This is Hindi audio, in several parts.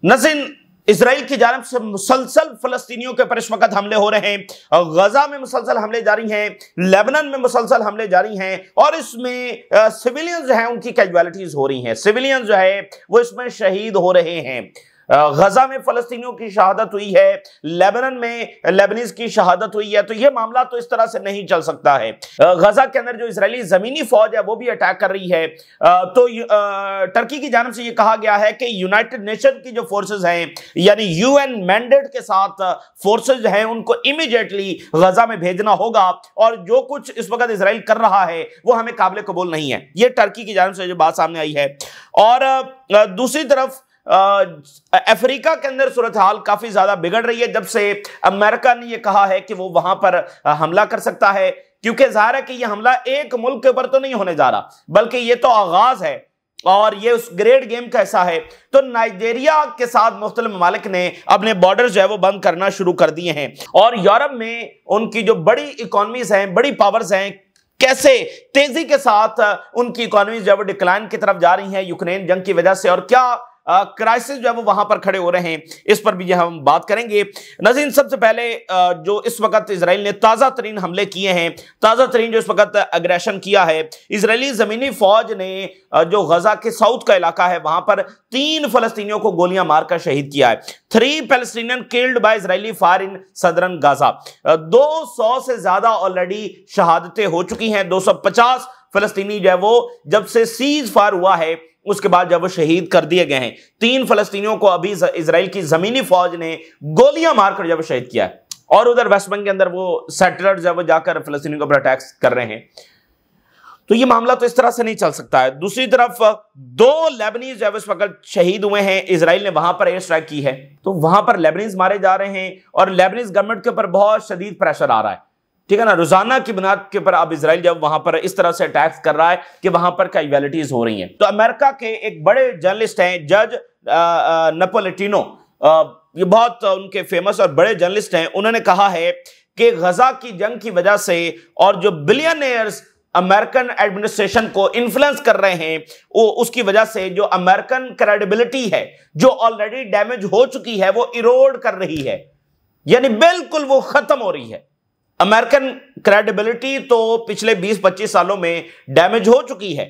नज़ीन, इजराइल की जानिब से मुसलसल फलस्तीनियों के पर इस वक्त हमले हो रहे हैं। गजा में मुसलसल हमले जारी हैं, लेबनान में मुसलसल हमले जारी हैं और इसमें सिविलियन जो हैं उनकी कैजुअलिटीज हो रही हैं। सिविलियन जो है वो इसमें शहीद हो रहे हैं। गजा में फलस्तीनियों की शहादत हुई है, लेबनान में लेबनीज की शहादत हुई है। तो यह मामला तो इस तरह से नहीं चल सकता है। गजा के अंदर जो इजरायली जमीनी फौज है वो भी अटैक कर रही है। तो टर्की की जानिब से यह कहा गया है कि यूनाइटेड नेशन की जो फोर्सेस हैं यानी यूएन मैंडेट के साथ फोर्सेस हैं उनको इमीडिएटली गजा में भेजना होगा और जो कुछ इस वक्त इजराइल कर रहा है वो हमें काबिल कबूल नहीं है। यह टर्की की जानिब से जो बात सामने आई है। और दूसरी तरफ अफ्रीका के अंदर सूरत हाल काफी ज्यादा बिगड़ रही है जब से अमेरिका ने यह कहा है कि वो वहां पर हमला कर सकता है, क्योंकि जाहिर है कि यह हमला एक मुल्क के ऊपर तो नहीं होने जा रहा बल्कि यह तो आगाज है और ये उस ग्रेट गेम का हिस्सा है। तो नाइजीरिया के साथ मुख्तलिफ ममालिक ने अपने बॉर्डर जो है वो बंद करना शुरू कर दिए हैं और यूरोप में उनकी जो बड़ी इकोनॉमीज हैं, बड़ी पावर्स हैं, कैसे तेजी के साथ उनकी इकोनॉमीज जो है वो डिक्लाइन की तरफ जा रही हैं यूक्रेन जंग की वजह से और क्या क्राइसिस जो है वो वहां पर खड़े हो रहे हैं, इस पर भी हम बात करेंगे। नज़ीर, सबसे पहले जो इस वक्त इजराइल ने ताज़ा तरीन हमले किए हैं, ताज़ा तरीन जो इस वक्त अग्रेशन किया है, इजरायली ज़मीनी फौज ने जो गजा के साउथ का इलाका है वहां पर 3 फलस्तीनियों को गोलियां मारकर शहीद किया है। 3 Palestinian killed by Israeli fire in southern Gaza. 200 से ज्यादा ऑलरेडी शहादतें हो चुकी हैं। 250 फलस्तीनी जो है वो जब से सीज फायर हुआ है उसके बाद जब वो शहीद कर दिए गए हैं। 3 फलस्तीनियों को अभी इजराइल की जमीनी फौज ने गोलियां मारकर जब शहीद किया है और उधर वेस्ट बैंक के अंदर वो सेटलर जब जाकर फलस्तीनियों के ऊपर अटैक्स कर रहे हैं। तो ये मामला तो इस तरह से नहीं चल सकता है। दूसरी तरफ 2 लेबनीज जब इस वक्त शहीद हुए हैं, इजराइल ने वहां पर एयर स्ट्राइक की है तो वहां पर लेबनीज मारे जा रहे हैं और लेबनीज गवर्नमेंट के ऊपर बहुत शदीद प्रेशर आ रहा है, ठीक है ना। रोजाना की बुनियाद के ऊपर अब इजराइल जब वहां पर इस तरह से अटैक्स कर रहा है कि वहां पर कैजुअलिटीज हो रही हैं। तो अमेरिका के एक बड़े जर्नलिस्ट हैं जज नेपोलिटानो, ये बहुत उनके फेमस और बड़े जर्नलिस्ट हैं, उन्होंने कहा है कि गजा की जंग की वजह से और जो बिलियनियर्स अमेरिकन एडमिनिस्ट्रेशन को इन्फ्लुएंस कर रहे हैं वो उसकी वजह से जो अमेरिकन क्रेडिबिलिटी है जो ऑलरेडी डैमेज हो चुकी है वो इरोड कर रही है, यानी बिल्कुल वो खत्म हो रही है। अमेरिकन क्रेडिबिलिटी तो पिछले 20-25 सालों में डैमेज हो चुकी है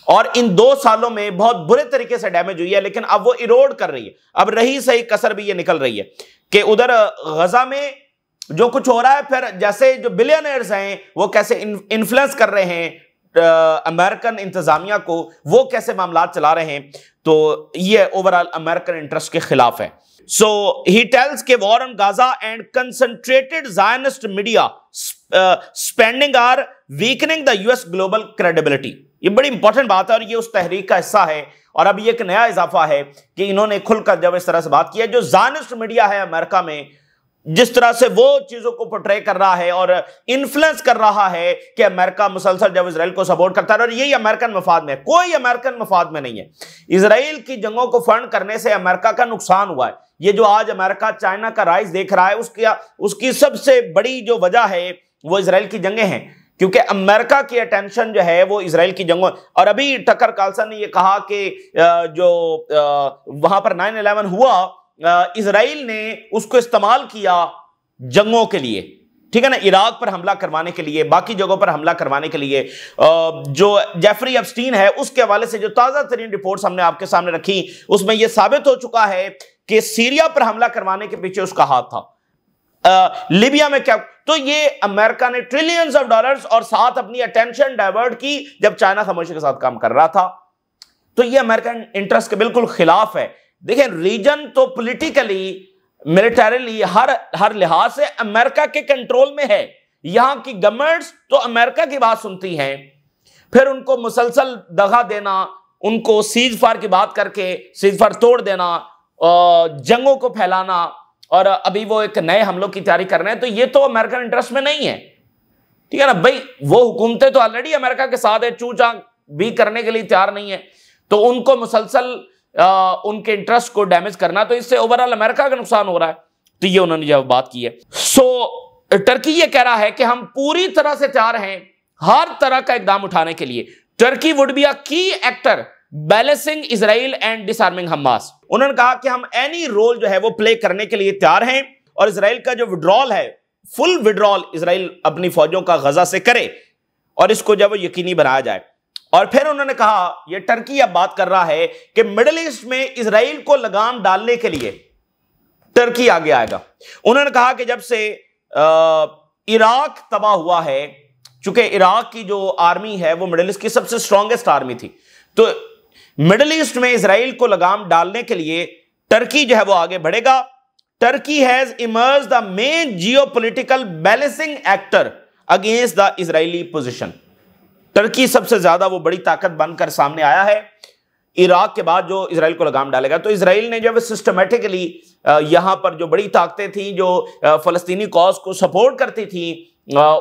और इन 2 सालों में बहुत बुरे तरीके से डैमेज हुई है, लेकिन अब वो इरोड कर रही है। अब रही सही कसर भी ये निकल रही है कि उधर गजा में जो कुछ हो रहा है, फिर जैसे जो बिलियनर्स हैं वो कैसे इन्फ्लुएंस कर रहे हैं अमेरिकन इंतजामिया को, वो कैसे मामला चला रहे हैं, तो ये ओवरऑल अमेरिकन इंटरेस्ट के खिलाफ है। So he tells कि war on Gaza and concentrated Zionist media spending are weakening the US global credibility। ये बड़ी इंपॉर्टेंट बात है और ये उस तहरीक का हिस्सा है और अब ये एक नया इजाफा है कि इन्होंने खुलकर जब इस तरह से बात की है, जो Zionist मीडिया है अमेरिका में जिस तरह से वो चीजों को पोर्ट्रे कर रहा है और इन्फ्लुएंस कर रहा है कि अमेरिका मुसलसल जब इजराइल को सपोर्ट करता है और यही अमेरिकन मफाद में, कोई अमेरिकन मफाद में नहीं है। इजराइल की जंगों को फंड करने से अमेरिका का नुकसान हुआ है। ये जो आज अमेरिका चाइना का राइज देख रहा है उसकी सबसे बड़ी जो वजह है वो इजराइल की जंगें हैं, क्योंकि अमेरिका की अटेंशन जो है वो इजराइल की जंगों। और अभी टकर कार्लसन ने ये कहा कि जो वहां पर 9/11 हुआ इजराइल ने उसको इस्तेमाल किया जंगों के लिए, ठीक है ना, इराक पर हमला करवाने के लिए, बाकी जगहों पर हमला करवाने के लिए। जो जेफरी एप्स्टीन है उसके हवाले से जो ताजा तरीन रिपोर्ट्स हमने आपके सामने रखी उसमें यह साबित हो चुका है कि सीरिया पर हमला करवाने के पीछे उसका हाथ था। लिबिया में क्या, तो ये अमेरिका ने ट्रिलियंस ऑफ डॉलर्स और साथ अपनी अटेंशन डाइवर्ट की जब चाइना खामोशी के साथ काम कर रहा था। तो ये अमेरिकन इंटरेस्ट के बिल्कुल खिलाफ है। देखिए, रीजन तो पॉलिटिकली मिलिटरीली हर लिहाज से अमेरिका के कंट्रोल में है। यहां की गवर्नमेंट्स तो अमेरिका की बात सुनती हैं, फिर उनको मुसलसल दगा देना, उनको सीज फायर की बात करके सीज फायर तोड़ देना, जंगों को फैलाना और अभी वो एक नए हमलों की तैयारी कर रहे हैं, तो ये तो अमेरिकन इंटरेस्ट में नहीं है, ठीक है ना भाई। वो हुकूमतें तो ऑलरेडी अमेरिका के साथ है, चूचा भी करने के लिए तैयार नहीं है, तो उनको मुसलसल उनके इंटरेस्ट को डैमेज करना, तो इससे ओवरऑल अमेरिका का नुकसान हो रहा है। तो ये उन्होंने जब बात की है। सो टर्की ये कह रहा है कि हम पूरी तरह से तैयार हैं हर तरह का इकदाम उठाने के लिए। Turkey would be a key actor balancing Israel and disarming Hamas. उन्होंने कहा कि हम एनी रोल जो है वो प्ले करने के लिए तैयार हैं और इजराइल का जो विड्रॉल है, फुल विड्रॉल इजराइल अपनी फौजों का गजा से करे और इसको जब यकीनी बनाया जाए। और फिर उन्होंने कहा, यह टर्की अब बात कर रहा है कि मिडिल ईस्ट में इजराइल को लगाम डालने के लिए टर्की आगे आएगा। उन्होंने कहा कि जब से इराक तबाह हुआ है, चूंकि इराक की जो आर्मी है वो मिडिल ईस्ट की सबसे स्ट्रॉन्गेस्ट आर्मी थी, तो मिडिल ईस्ट में इजराइल को लगाम डालने के लिए टर्की जो है वो आगे बढ़ेगा। Turkey has emerge the main geopolitical balancing actor against the Israeli position. Turkey सबसे ज्यादा वो बड़ी ताकत बनकर सामने आया है इराक के बाद जो इजराइल को लगाम डालेगा। तो इजराइल ने जब सिस्टमेटिकली यहां पर जो बड़ी ताकतें थी जो फलस्तीनी कॉज को सपोर्ट करती थी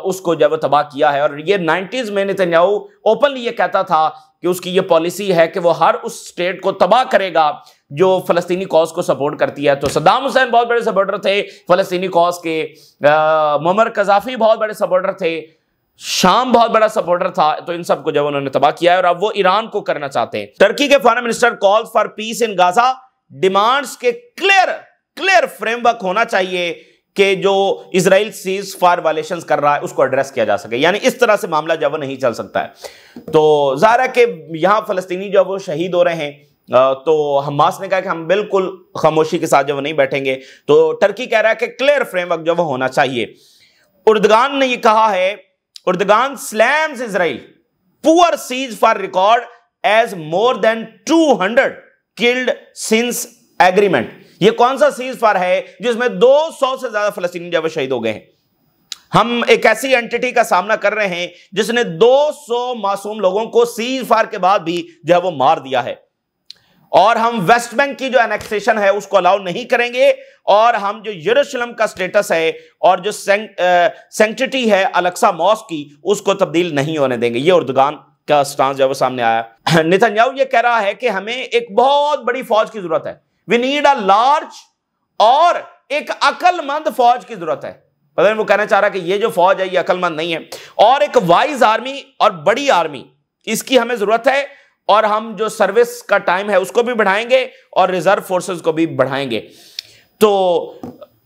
उसको जब तबाह किया है। और ये 90s में नेतन्याहू ओपनली ये कहता था कि उसकी ये पॉलिसी है कि वो हर उस स्टेट को तबाह करेगा जो फलस्तीनी कॉज को सपोर्ट करती है। तो सद्दाम हुसैन बहुत बड़े सपोर्टर थे फलस्तीनी कॉज के, मुअम्मर कज़ाफी बहुत बड़े सपोर्टर थे, शाम बहुत बड़ा सपोर्टर था। तो इन सबको जब उन्होंने तबाह किया है और अब वो ईरान को करना चाहते हैं। टर्की के foreign minister calls for piece in Gaza, demands के क्लियर फ्रेमवर्क होना चाहिए कि जो इजराइल सीज फायर वायलेशंस कर रहा है उसको एड्रेस किया जा सके, यानी इस तरह से मामला जब नहीं चल सकता है। तो जाहिर है कि यहां फलस्तीनी जो वो शहीद हो रहे हैं, तो हमास ने कहा कि हम बिल्कुल खामोशी के साथ जब नहीं बैठेंगे। तो टर्की कह रहा है कि क्लियर फ्रेमवर्क जो वो होना चाहिए। उर्दगान ने ये कहा है, Erdogan slams Israel poor ceasefire record as more than 200 killed since agreement. ये कौन सा सीज फायर है जिसमें 200 से ज्यादा फलस्तीनी जब शहीद हो गए हैं। हम एक ऐसी एंटिटी का सामना कर रहे हैं जिसने 200 मासूम लोगों को सीज फायर के बाद भी जो है वो मार दिया है। और हम वेस्ट बैंक की जो एनेक्सेशन है उसको अलाउ नहीं करेंगे और हम जो यरूशलेम का स्टेटस है और जो सैंक्टिटी है अल-अक्सा मॉस्क की उसको तब्दील नहीं होने देंगे। ये उर्दगान का स्टांस जब वो सामने आया। नेतन्याहू ये कह रहा है कि हमें एक बहुत बड़ी फौज की जरूरत है, वी नीड अ लार्ज, और एक अकलमंद फौज की जरूरत है। पता नहीं वो कहना चाह रहा है कि ये जो फौज है ये अकलमंद नहीं है, और एक वाइज आर्मी और बड़ी आर्मी इसकी हमें जरूरत है। और हम जो सर्विस का टाइम है उसको भी बढ़ाएंगे और रिजर्व फोर्सेस को भी बढ़ाएंगे। तो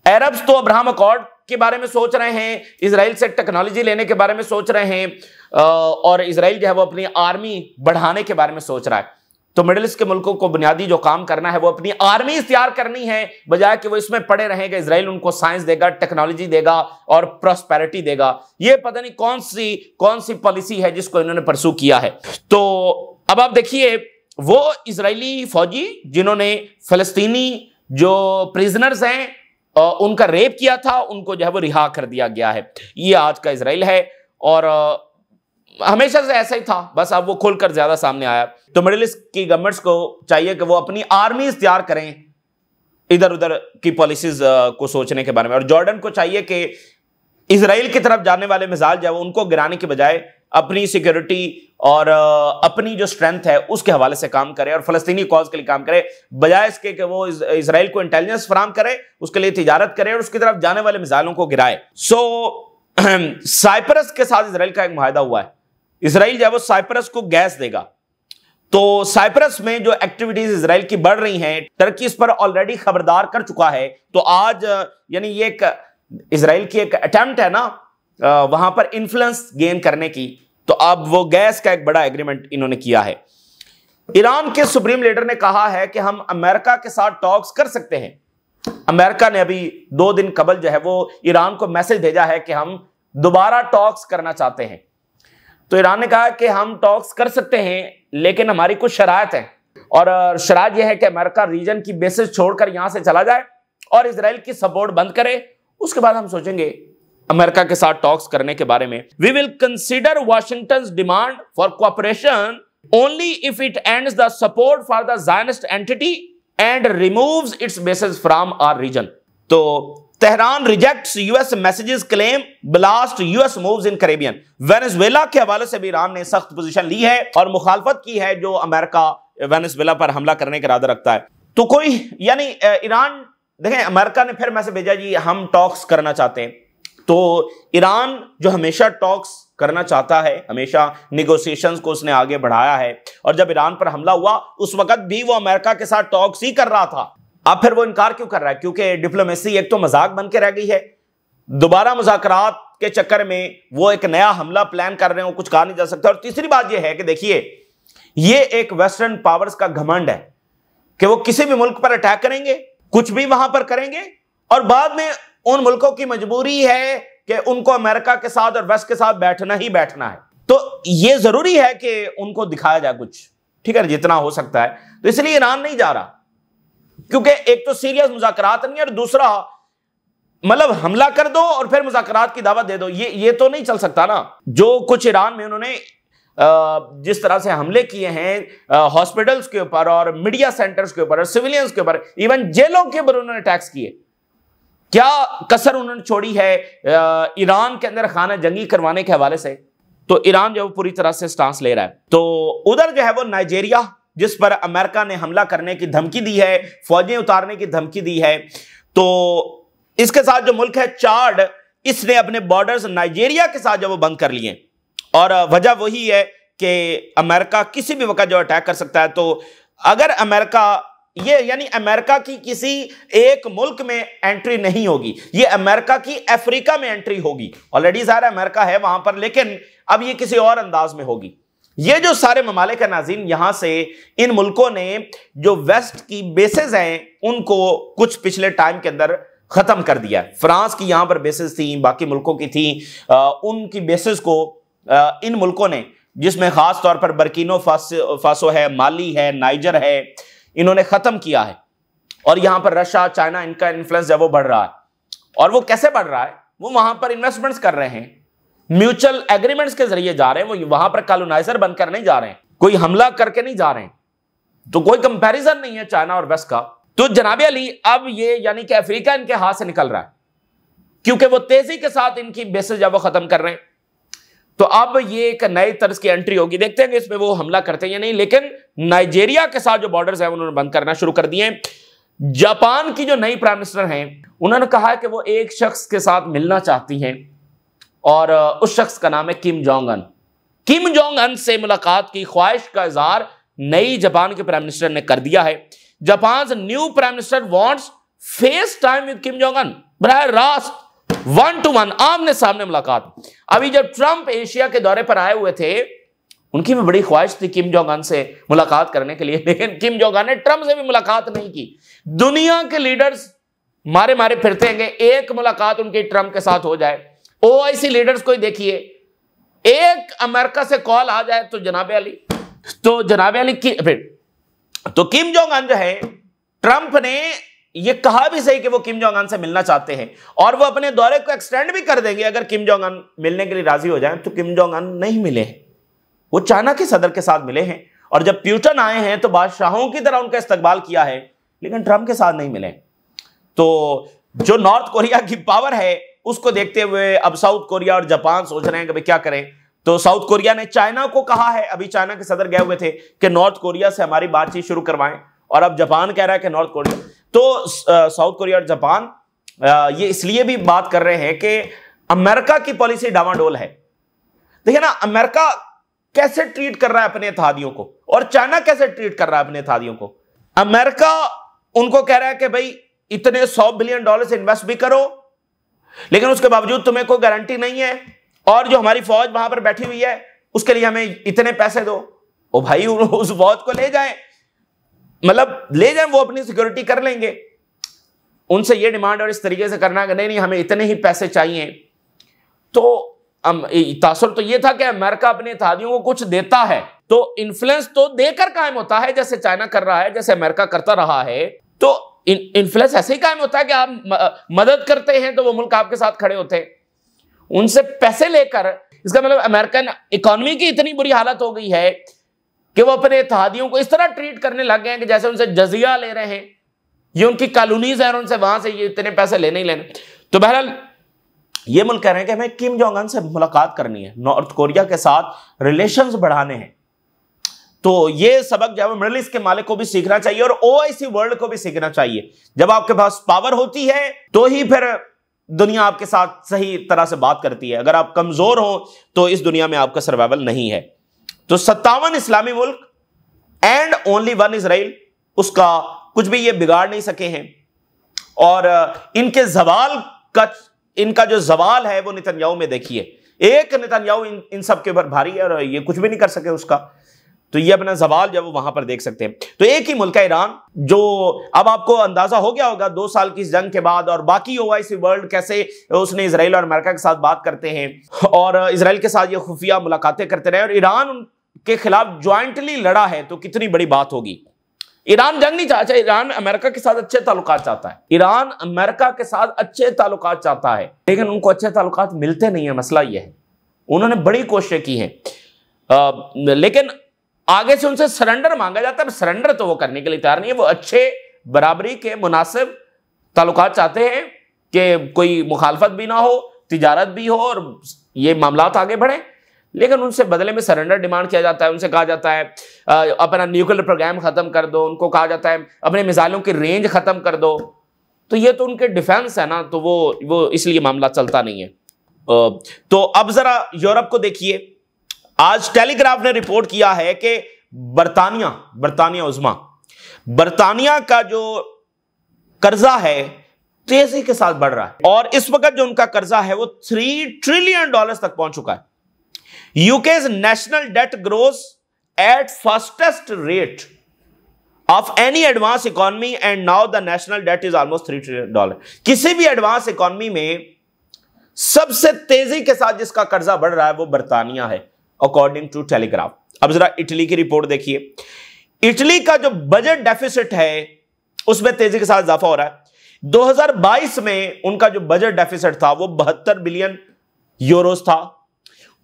अरब्स तो अब्राहम अकॉर्ड के बारे में सोच रहे हैं, इजराइल से टेक्नोलॉजी लेने के बारे में सोच रहे हैं, और इजराइल जो है वो अपनी आर्मी बढ़ाने के बारे में सोच रहा है। तो मिडिल ईस्ट के मुल्कों को बुनियादी जो काम करना है वो अपनी आर्मी तैयार करनी है, बजाय कि वो इसमें पड़े रहेंगे। इजराइल उनको साइंस देगा, टेक्नोलॉजी देगा और प्रॉस्पेरिटी देगा। ये पता नहीं कौन सी पॉलिसी है जिसको इन्होंने परसू किया है। तो अब आप देखिए, वो इजरायली फौजी जिन्होंने फलस्तीनी जो प्रिजनर्स हैं उनका रेप किया था, उनको जो है वो रिहा कर दिया गया है। ये आज का इजराइल है और हमेशा से ऐसा ही था, बस अब वो खुलकर ज्यादा सामने आया। तो मिडिल ईस्ट की गवर्नमेंट्स को चाहिए कि वो अपनी आर्मी तैयार करें इधर उधर की पॉलिसीज को सोचने के बारे में। और जॉर्डन को चाहिए कि इजराइल की तरफ जाने वाले मिसाइल जो है उनको गिराने के बजाय अपनी सिक्योरिटी और अपनी जो स्ट्रेंथ है उसके हवाले से काम करे और फलस्तीनी कॉज के लिए काम करे, बजाय इसके कि वो इजराइल को इंटेलिजेंस फराहम करे, उसके लिए तिजारत करे और उसकी तरफ जाने वाले मिसाइलों को गिराए। साइप्रस के साथ इजराइल का एक मुआहदा हुआ है। इजराइल जब वो साइप्रस को गैस देगा, तो साइप्रस में जो एक्टिविटीज इजराइल की बढ़ रही हैं, टर्की इस पर ऑलरेडी खबरदार कर चुका है। तो आज यानी ये एक इजराइल की एक अटेम्प्ट है ना वहां पर इन्फ्लुएंस गेन करने की। तो अब वो गैस का एक बड़ा एग्रीमेंट इन्होंने किया है। ईरान के सुप्रीम लीडर ने कहा है कि हम अमेरिका के साथ टॉक्स कर सकते हैं। अमेरिका ने अभी 2 दिन कबल जो है वो ईरान को मैसेज भेजा है कि हम दोबारा टॉक्स करना चाहते हैं। तो ईरान ने कहा कि हम टॉक्स कर सकते हैं लेकिन हमारी कुछ शराइत है, और शराइत यह है कि अमेरिका रीजन की बेसिस छोड़कर यहां से चला जाए और इजराइल की सपोर्ट बंद करे। उसके बाद हम सोचेंगे अमेरिका के साथ टॉक्स करने के बारे में। We will consider Washington's demand for cooperation only if it ends the support for the Zionist entity and removes its basis from our region. तो Tehran rejects US messages claim blast US moves in Caribbean. Venezuela के हवाले से भी ईरान ने सख्त पोजीशन ली है और मुखालफत की है जो अमेरिका वेनेजुएला पर हमला करने का इरादा रखता है। तो कोई यानी ईरान, देखें अमेरिका ने फिर मैसेज भेजा जी हम टॉक्स करना चाहते हैं। तो ईरान जो हमेशा टॉक्स करना चाहता है, हमेशा निगोशिएशंस को उसने आगे बढ़ाया है। और जब ईरान पर हमला हुआ उस वक्त भी वो अमेरिका के साथ टॉक्स ही कर रहा था। अब फिर वो इनकार क्यों कर रहा है? क्योंकि डिप्लोमेसी एक तो मजाक बन के रह गई है, दोबारा मुज़ाकरात के चक्कर में वो एक नया हमला प्लान कर रहे हो, कुछ कहा नहीं जा सकता। और तीसरी बात यह है कि देखिए, ये एक वेस्टर्न पावर्स का घमंड है कि वो किसी भी मुल्क पर अटैक करेंगे, कुछ भी वहां पर करेंगे, और बाद में उन मुल्कों की मजबूरी है कि उनको अमेरिका के साथ और वेस्ट के साथ बैठना ही बैठना है। तो ये जरूरी है कि उनको दिखाया जाए कुछ, ठीक है, जितना हो सकता है। तो इसलिए ईरान नहीं जा रहा, क्योंकि एक तो सीरियस मुज़ाकरात नहीं है, और दूसरा मतलब हमला कर दो और फिर मुज़ाकरात की दावत दे दो, ये तो नहीं चल सकता ना। जो कुछ ईरान में उन्होंने जिस तरह से हमले किए हैं हॉस्पिटल्स के ऊपर और मीडिया सेंटर्स के ऊपर और सिविलियंस के ऊपर, इवन जेलों के ऊपर उन्होंने अटैक्स किए, क्या कसर उन्होंने छोड़ी है ईरान के अंदर खाना जंगी करवाने के हवाले से। तो ईरान जो पूरी तरह से स्टांस ले रहा है। तो उधर जो है वो नाइजीरिया, जिस पर अमेरिका ने हमला करने की धमकी दी है, फौजें उतारने की धमकी दी है, तो इसके साथ जो मुल्क है चाड, इसने अपने बॉर्डर्स नाइजीरिया के साथ जो वो बंद कर लिए, और वजह वही है कि अमेरिका किसी भी वक्त जो अटैक कर सकता है। तो अगर अमेरिका, ये यानी अमेरिका की किसी एक मुल्क में एंट्री नहीं होगी, ये अमेरिका की अफ्रीका में एंट्री होगी। ऑलरेडी सारा अमेरिका है वहां पर, लेकिन अब ये किसी और अंदाज में होगी। ये जो सारे ममालिक है नाज़रीन, यहां से इन मुल्कों ने जो वेस्ट की बेसेस हैं उनको कुछ पिछले टाइम के अंदर खत्म कर दिया। फ्रांस की यहां पर बेसेस थी, बाकी मुल्कों की थी, उनकी बेसेस को इन मुल्कों ने, जिसमें खास तौर पर बर्किनो फासो है, माली है, नाइजर है, इन्होंने खत्म किया है। और यहां पर रशिया, चाइना, इनका इन्फ्लुएंस है वो बढ़ रहा है। और वो कैसे बढ़ रहा है? वो वहां पर इन्वेस्टमेंट्स कर रहे हैं, म्यूचुअल एग्रीमेंट्स के जरिए जा रहे हैं, वो वहां पर कॉलोनाइजर बनकर नहीं जा रहे हैं, कोई हमला करके नहीं जा रहे हैं। तो कोई कंपैरिजन नहीं है चाइना और वेस्ट का। तो जनाब अली, अब ये यानी कि अफ्रीका इनके हाथ से निकल रहा है, क्योंकि वो तेजी के साथ इनकी बेसेस जब वो खत्म कर रहे हैं। तो अब ये एक नई तर्ज की एंट्री होगी, देखते हैं कि इसमें वो हमला करते हैं या नहीं। लेकिन नाइजीरिया के साथ जो बॉर्डर्स है उन्होंने बंद करना शुरू कर दिए हैं। जापान की जो नई प्राइम मिनिस्टर हैं, उन्होंने कहा है कि वो एक शख्स के साथ मिलना चाहती हैं, और उस शख्स का नाम है किम जोंग अन। किम जोंग अन से मुलाकात की ख्वाहिश का इजहार नई जापान के प्राइम मिनिस्टर ने कर दिया है। Japan new prime minister wants face time with Kim Jong Un, बराह रास्त 1-to-1 आमने सामने मुलाकात। अभी जब ट्रंप एशिया के दौरे पर आए हुए थे, उनकी भी बड़ी ख्वाहिश थी किम जोंग अन से मुलाकात करने के लिए, लेकिन किम जोंग अन ने ट्रंप से भी मुलाकात नहीं की। दुनिया के लीडर्स मारे मारे फिरते हैं, एक मुलाकात उनकी ट्रंप के साथ हो जाए। ओआईसी लीडर्स को ही देखिए, एक अमेरिका से कॉल आ जाए तो जनाब अली तो किम जोंग अन जो है, ट्रंप ने ये कहा भी सही कि वो किम जोंग अन से मिलना चाहते हैं, और वो अपने दौरे को एक्सटेंड भी कर देंगे अगर किम जोंग अन मिलने के लिए राजी हो जाए। तो किम जोंग अन नहीं मिले हैं, वो चाइना के सदर के साथ मिले हैं, और जब प्यूटन आए हैं तो बादशाहों की तरह उनका इस्तकबाल किया है, लेकिन ट्रंप के साथ नहीं मिले। तो जो नॉर्थ कोरिया की पावर है उसको देखते हुए अब साउथ कोरिया और जापान सोच रहे हैं कि भाई क्या करें। तो साउथ कोरिया ने चाइना को कहा है, अभी चाइना के सदर गए हुए थे, कि नॉर्थ कोरिया से हमारी बातचीत शुरू करवाएं, और अब जापान कह रहा है कि नॉर्थ कोरिया। तो साउथ कोरिया और जापान ये इसलिए भी बात कर रहे हैं कि अमेरिका की पॉलिसी डावाडोल है। देखिए ना, अमेरिका कैसे ट्रीट कर रहा है अपने इत्तेहादियों को, और चाइना कैसे ट्रीट कर रहा है अपने इत्तेहादियों को। अमेरिका उनको कह रहा है कि भाई इतने $100 बिलियन इन्वेस्ट भी करो, लेकिन उसके बावजूद तुम्हें कोई गारंटी नहीं है, और जो हमारी फौज वहां पर बैठी हुई है उसके लिए हमें इतने पैसे दो। ओ भाई, उस फौज को ले जाएं, मतलब ले जाएं, वो अपनी सिक्योरिटी कर लेंगे। उनसे ये डिमांड और इस तरीके से करना कि नहीं हमें इतने ही पैसे चाहिए। तो तासुर तो ये था कि अमेरिका अपने इत्तेहादियों को कुछ देता है तो इन्फ्लुएंस तो देकर कायम होता है, जैसे चाइना कर रहा है, जैसे अमेरिका करता रहा है। तो इन्फ्लुएंस ऐसे ही कायम होता है कि आप मदद करते हैं तो वो मुल्क आपके साथ खड़े होते हैं, उनसे पैसे लेकर। इसका मतलब अमेरिकन इकोनॉमी की इतनी बुरी हालत हो गई है कि वो अपने इत्तेहादियों को इस तरह ट्रीट करने लग गए हैं कि जैसे उनसे जजिया ले रहे हैं, ये उनकी कॉलोनीज है और उनसे वहां से ये इतने पैसे लेने ही लेने। तो बहरहाल ये मुल्क कह रहे हैं कि हमें किम जोंग अन से मुलाकात करनी है, नॉर्थ कोरिया के साथ रिलेशंस बढ़ाने हैं। तो ये सबक जो है मिडिल ईस्ट के मालिक को भी सीखना चाहिए और ओआईसी वर्ल्ड को भी सीखना चाहिए। जब आपके पास पावर होती है तो ही फिर दुनिया आपके साथ सही तरह से बात करती है। अगर आप कमजोर हो तो इस दुनिया में आपका सर्वाइवल नहीं है। तो 57 इस्लामी मुल्क एंड ओनली वन इजराइल, उसका कुछ भी ये बिगाड़ नहीं सके हैं। और इनके जवाल का, इनका जो जवाल है वो नेतन्याहू में देखिए, एक नेतन्याहू इन सब के ऊपर भारी है और ये कुछ भी नहीं कर सके उसका। तो ये अपना जवाल जब वो वहां पर देख सकते हैं। तो एक ही मुल्क है ईरान, जो अब आपको अंदाजा हो गया होगा 2 साल की इस जंग के बाद और बाकी ओआईसी वर्ल्ड कैसे उसने इजराइल और अमेरिका के साथ बात करते हैं और इजराइल के साथ ये खुफिया मुलाकातें करते रहे और ईरान के खिलाफ ज्वाइंटली लड़ा है। तो कितनी बड़ी बात होगी। ईरान जंग नहीं चाहता, ईरान अमेरिका के साथ अच्छे ताल्लुकात चाहता है। ईरान अमेरिका के साथ अच्छे ताल्लुकात चाहता है, लेकिन उनको अच्छे ताल्लुकात मिलते नहीं है। मसला यह है, उन्होंने बड़ी कोशिशें की हैं लेकिन आगे से उनसे सरेंडर मांगा जाता है। सरेंडर तो वो करने के लिए तैयार नहीं है। वो अच्छे बराबरी के मुनासिब ताल्लुकात चाहते हैं कि कोई मुखालफत भी ना हो, तिजारत भी हो और ये मामलात आगे बढ़े, लेकिन उनसे बदले में सरेंडर डिमांड किया जाता है। उनसे कहा जाता है अपना न्यूक्लियर प्रोग्राम खत्म कर दो, उनको कहा जाता है अपने मिसाइलों की रेंज खत्म कर दो। तो ये तो उनके डिफेंस है ना, तो वो इसलिए मामला चलता नहीं है। तो अब जरा यूरोप को देखिए। आज टेलीग्राफ ने रिपोर्ट किया है कि बरतानिया उज़्मा, बरतानिया का जो कर्जा है तेजी के साथ बढ़ रहा है और इस वक्त जो उनका कर्जा है वो $3 ट्रिलियन तक पहुंच चुका है। UK's national debt grows at fastest rate of any advance economy and now the national debt is almost $3 trillion. किसी भी एडवांस इकोनॉमी में सबसे तेजी के साथ जिसका कर्जा बढ़ रहा है वो बरतानिया है, अकॉर्डिंग टू टेलीग्राफ। अब जरा इटली की रिपोर्ट देखिए। इटली का जो बजट डेफिसिट है उसमें तेजी के साथ इजाफा हो रहा है। 2022 में उनका जो बजट डेफिसिट था वो 72 बिलियन यूरोस था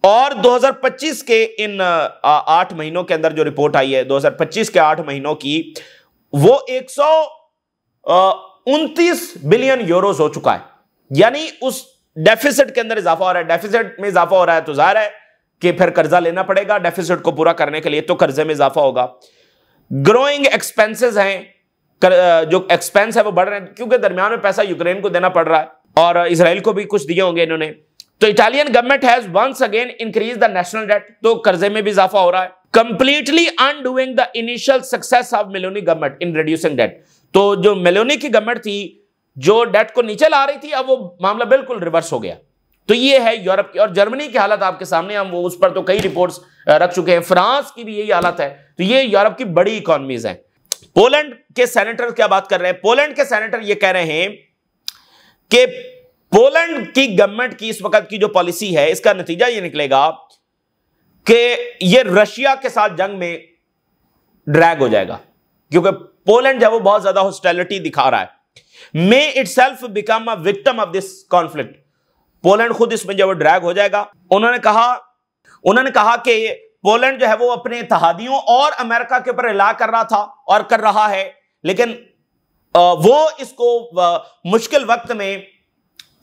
और 2025 के इन 8 महीनों के अंदर जो रिपोर्ट आई है 2025 के 8 महीनों की, वो 129 बिलियन यूरोस हो चुका है। यानी उस डेफिसिट के अंदर इजाफा हो रहा है। डेफिसिट में इजाफा हो रहा है तो जाहिर है कि फिर कर्जा लेना पड़ेगा डेफिसिट को पूरा करने के लिए, तो कर्जे में इजाफा होगा। ग्रोइंग एक्सपेंसेस हैं, जो एक्सपेंस है वो बढ़ रहे हैं क्योंकि दरमियान में पैसा यूक्रेन को देना पड़ रहा है और इजराइल को भी कुछ दिए होंगे इन्होंने। तो Italian government has once again increase the national debt, तो कर्जे में भी इजाफा हो रहा है। Completely undoing the initial success of Meloni government in reducing debt. तो जो मेलोनी की गवर्नमेंट थी जो डेट को नीचे ला रही थी, अब वो मामला बिल्कुल रिवर्स हो गया। तो ये है यूरोप की। और जर्मनी की हालत आपके सामने, हम वो उस पर तो कई रिपोर्ट्स रख चुके हैं। फ्रांस की भी यही हालत है। तो ये यूरोप की बड़ी इकोनॉमीज हैं। पोलैंड के सेनेटर क्या बात कर रहे हैं? पोलैंड के सेनेटर ये कह रहे हैं कि पोलैंड की गवर्नमेंट की इस वक्त की जो पॉलिसी है इसका नतीजा ये निकलेगा कि ये रशिया के साथ जंग में ड्रैग हो जाएगा, क्योंकि पोलैंड जो है वो बहुत ज्यादा हॉस्टिलिटी दिखा रहा है। May itself become a victim of this conflict. Poland खुद इसमें जो ड्रैग हो जाएगा। उन्होंने कहा कि पोलैंड जो है वो अपने इत्तेहादियों और अमेरिका के ऊपर इलाह कर रहा था और कर रहा है, लेकिन वो इसको मुश्किल वक्त में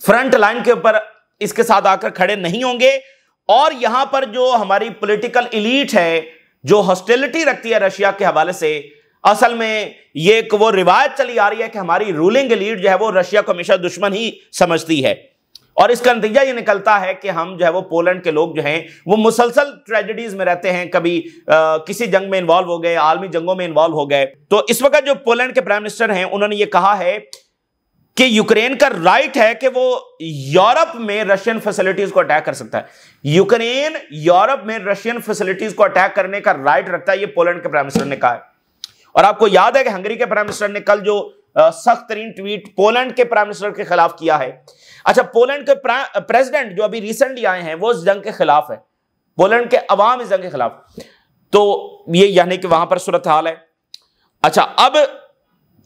फ्रंट लाइन के ऊपर इसके साथ आकर खड़े नहीं होंगे। और यहां पर जो हमारी पॉलिटिकल एलीट है जो हॉस्टिलिटी रखती है रशिया के हवाले से, असल में ये एक वो रिवायत चली आ रही है कि हमारी रूलिंग एलीट जो है वो रशिया को हमेशा दुश्मन ही समझती है। और इसका नतीजा ये निकलता है कि हम जो है वो पोलैंड के लोग जो हैं वो मुसलसल ट्रेजेडीज में रहते हैं। कभी किसी जंग में इन्वॉल्व हो गए, आलमी जंगों में इन्वॉल्व हो गए। तो इस वक्त जो पोलैंड के प्राइम मिनिस्टर हैं उन्होंने ये कहा है कि यूक्रेन का राइट है कि वो यूरोप में रशियन फैसिलिटीज को अटैक कर सकता है। यूक्रेन यूरोप में रशियन फैसिलिटीज को अटैक करने का राइट रखता है, ये पोलैंड के प्राइम मिनिस्टर ने कहा है। और आपको याद है कि हंगरी के प्राइम मिनिस्टर ने कल जो सख्त तरीन ट्वीट पोलैंड के प्राइम मिनिस्टर के खिलाफ किया है। अच्छा, पोलैंड के प्रेसिडेंट जो अभी रिसेंटली आए हैं वो इस जंग के खिलाफ है, पोलैंड के अवाम इस जंग के खिलाफ। तो ये यानी कि वहां पर सूरत हाल है। अच्छा, अब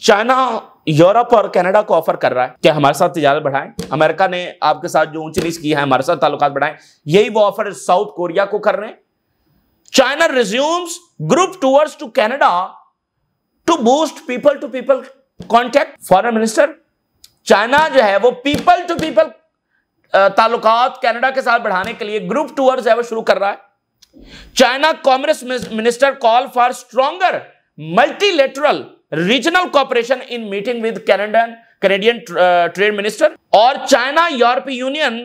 चाइना यूरोप और कनाडा को ऑफर कर रहा है कि हमारे साथ तिजारत बढ़ाएं। अमेरिका ने आपके साथ जो ऊंची नीच की है, हमारे साथ ताल्लुकात बढ़ाएं, यही वो ऑफर साउथ कोरिया को कर रहे हैं। China resumes group tours to Canada to boost people to people contact. Foreign minister China जो है वो पीपल टू पीपल ताल्लुकात कनाडा के साथ बढ़ाने के लिए ग्रुप टूर्स है वो शुरू कर रहा है। China commerce minister call for stronger multilateral regional cooperation in meeting with Canadian Canadian trade minister. और चाइना यूरोपीय union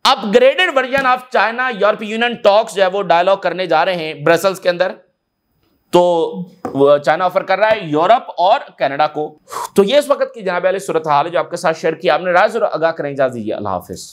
upgraded version of China यूरोपीय यूनियन टॉक्स जो है वो डायलॉग करने जा रहे हैं ब्रसल्स के अंदर। तो चाइना ऑफर कर रहा है यूरोप और कनाडा को। तो ये इस वक्त की जनाब वाली सूरत हाल है जो आपके साथ शेयर किया आपने। राज और आगाह करें, इजाजत दीजिए, अल्लाह हाफिज।